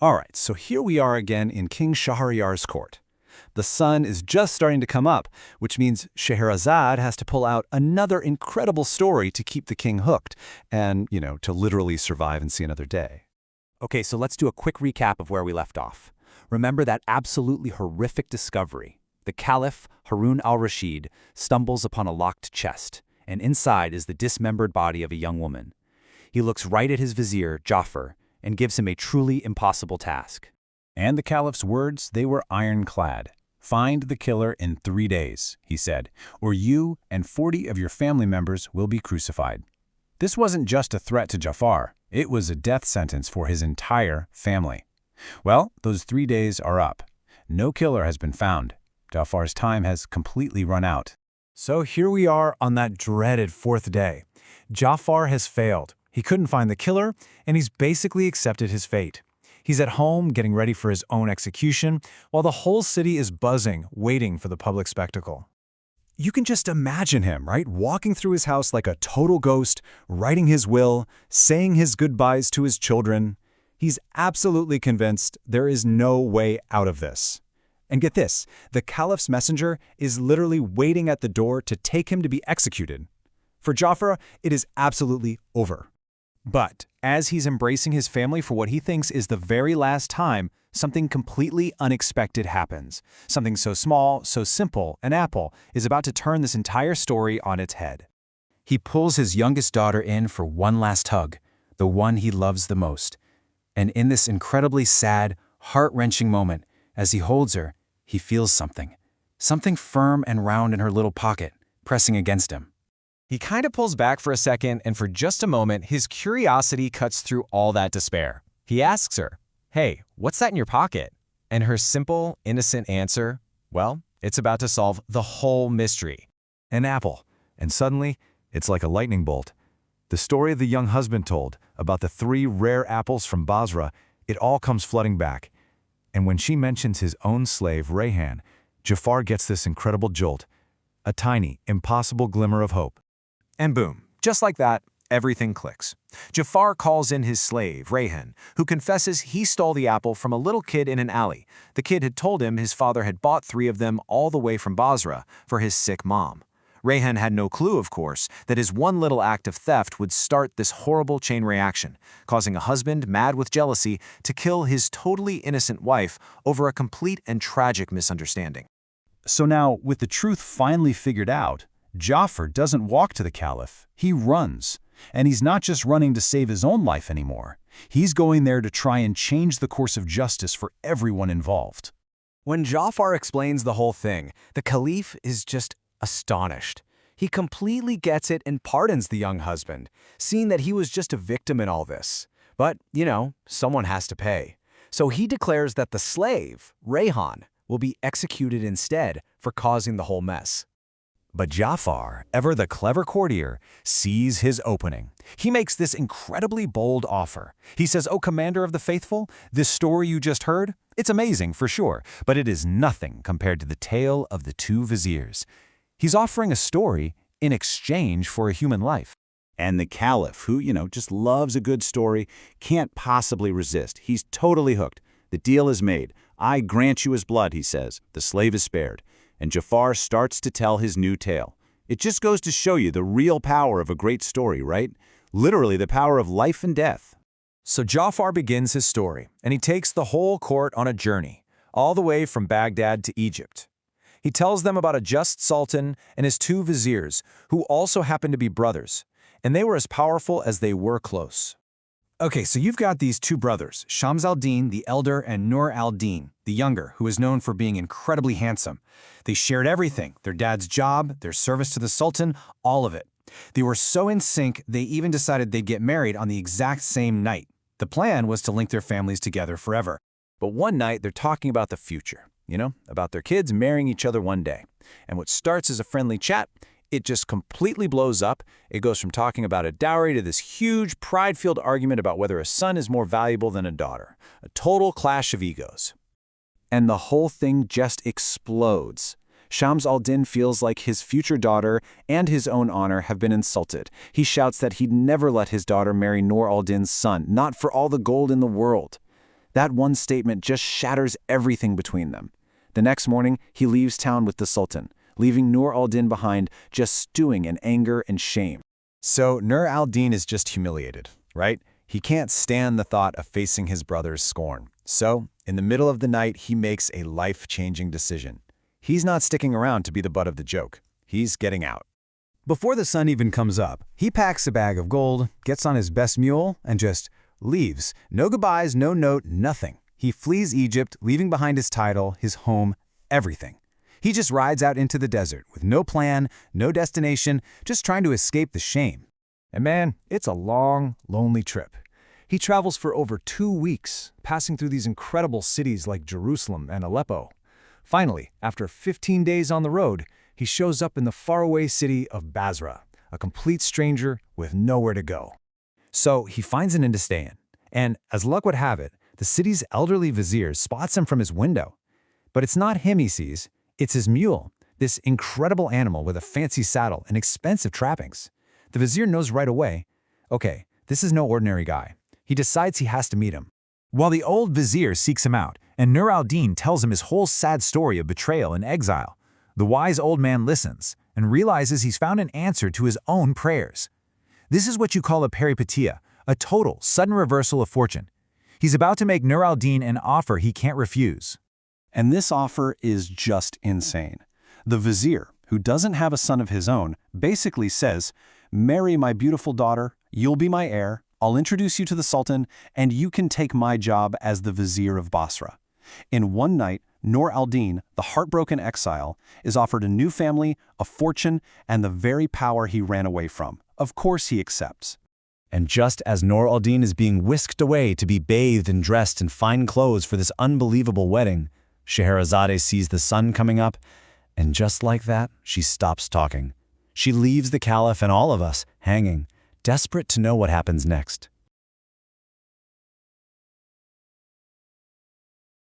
All right, so here we are again in King Shahryar's court. The sun is just starting to come up, which means Scheherazade has to pull out another incredible story to keep the king hooked and, to literally survive and see another day. Okay, so let's do a quick recap of where we left off. Remember that absolutely horrific discovery. The Caliph, Harun al-Rashid, stumbles upon a locked chest, and inside is the dismembered body of a young woman. He looks right at his vizier, Ja'far, and gives him a truly impossible task. And the Caliph's words, they were ironclad. "Find the killer in 3 days," he said, "or you and 40 of your family members will be crucified." This wasn't just a threat to Ja'far, it was a death sentence for his entire family. Well, those 3 days are up. No killer has been found. Ja'far's time has completely run out. So here we are on that dreaded 4th day. Ja'far has failed. He couldn't find the killer, and he's basically accepted his fate. He's at home getting ready for his own execution, while the whole city is buzzing, waiting for the public spectacle. You can just imagine him, right? Walking through his house like a total ghost, writing his will, saying his goodbyes to his children. He's absolutely convinced there is no way out of this. And get this, the Caliph's messenger is literally waiting at the door to take him to be executed. For Ja'far, it is absolutely over. But as he's embracing his family for what he thinks is the very last time, something completely unexpected happens. Something so small, so simple, an apple, is about to turn this entire story on its head. He pulls his youngest daughter in for one last hug, the one he loves the most. And in this incredibly sad, heart-wrenching moment, as he holds her, he feels something. Something firm and round in her little pocket, pressing against him. He kind of pulls back for a second, and for just a moment, his curiosity cuts through all that despair. He asks her, "Hey, what's that in your pocket?" And her simple, innocent answer, well, it's about to solve the whole mystery. An apple. And suddenly, it's like a lightning bolt. The story of the young husband told about the 3 rare apples from Basra, it all comes flooding back. And when she mentions his own slave, Rayhan, Ja'far gets this incredible jolt, a tiny, impossible glimmer of hope. And boom, just like that, everything clicks. Ja'far calls in his slave, Rayhan, who confesses he stole the apple from a little kid in an alley. The kid had told him his father had bought 3 of them all the way from Basra for his sick mom. Rayhan had no clue, of course, that his one little act of theft would start this horrible chain reaction, causing a husband mad with jealousy to kill his totally innocent wife over a complete and tragic misunderstanding. So now, with the truth finally figured out, Ja'far doesn't walk to the Caliph, he runs. And he's not just running to save his own life anymore. He's going there to try and change the course of justice for everyone involved. When Ja'far explains the whole thing, the Caliph is just astonished. He completely gets it and pardons the young husband, seeing that he was just a victim in all this. But, someone has to pay. So he declares that the slave, Rayhan, will be executed instead for causing the whole mess. But Ja'far, ever the clever courtier, sees his opening. He makes this incredibly bold offer. He says, "O commander of the faithful, this story you just heard, it's amazing for sure, but it is nothing compared to the tale of the 2 viziers." He's offering a story in exchange for a human life. And the Caliph, who, just loves a good story, can't possibly resist. He's totally hooked. The deal is made. "I grant you his blood," he says. The slave is spared. And Ja'far starts to tell his new tale. It just goes to show you the real power of a great story, right? Literally the power of life and death. So Ja'far begins his story, and he takes the whole court on a journey, all the way from Baghdad to Egypt. He tells them about a just sultan and his 2 viziers, who also happened to be brothers, and they were as powerful as they were close. Okay, so you've got these 2 brothers, Shams al-Din, the elder, and Nur al-Din, the younger, who is known for being incredibly handsome. They shared everything, their dad's job, their service to the Sultan, all of it. They were so in sync, they even decided they'd get married on the exact same night. The plan was to link their families together forever. But one night, they're talking about the future, about their kids marrying each other one day. And what starts as a friendly chat, it just completely blows up. It goes from talking about a dowry to this huge, pride-filled argument about whether a son is more valuable than a daughter. A total clash of egos. And the whole thing just explodes. Shams al-Din feels like his future daughter and his own honor have been insulted. He shouts that he'd never let his daughter marry Nur al-Din's son, not for all the gold in the world. That one statement just shatters everything between them. The next morning, he leaves town with the Sultan, leaving Nur al-Din behind, just stewing in anger and shame. So Nur al-Din is just humiliated, right? He can't stand the thought of facing his brother's scorn. So, in the middle of the night, he makes a life-changing decision. He's not sticking around to be the butt of the joke. He's getting out. Before the sun even comes up, he packs a bag of gold, gets on his best mule, and just leaves. No goodbyes, no note, nothing. He flees Egypt, leaving behind his title, his home, everything. He just rides out into the desert with no plan, no destination, just trying to escape the shame. And man, it's a long, lonely trip. He travels for over 2 weeks, passing through these incredible cities like Jerusalem and Aleppo. Finally, after 15 days on the road, he shows up in the faraway city of Basra, a complete stranger with nowhere to go. So he finds an inn to stay in, and as luck would have it, the city's elderly vizier spots him from his window. But it's not him he sees, it's his mule, this incredible animal with a fancy saddle and expensive trappings. The vizier knows right away, okay, this is no ordinary guy. He decides he has to meet him. While the old vizier seeks him out, and Nur al-Din tells him his whole sad story of betrayal and exile, the wise old man listens and realizes he's found an answer to his own prayers. This is what you call a peripetia, a total, sudden reversal of fortune. He's about to make Nur al-Din an offer he can't refuse. And this offer is just insane. The vizier, who doesn't have a son of his own, basically says, "Marry my beautiful daughter, you'll be my heir, I'll introduce you to the Sultan, and you can take my job as the vizier of Basra." In one night, Nur al-Din, the heartbroken exile, is offered a new family, a fortune, and the very power he ran away from. Of course he accepts. And just as Nur al-Din is being whisked away to be bathed and dressed in fine clothes for this unbelievable wedding, Scheherazade sees the sun coming up, and just like that, she stops talking. She leaves the Caliph and all of us hanging, desperate to know what happens next.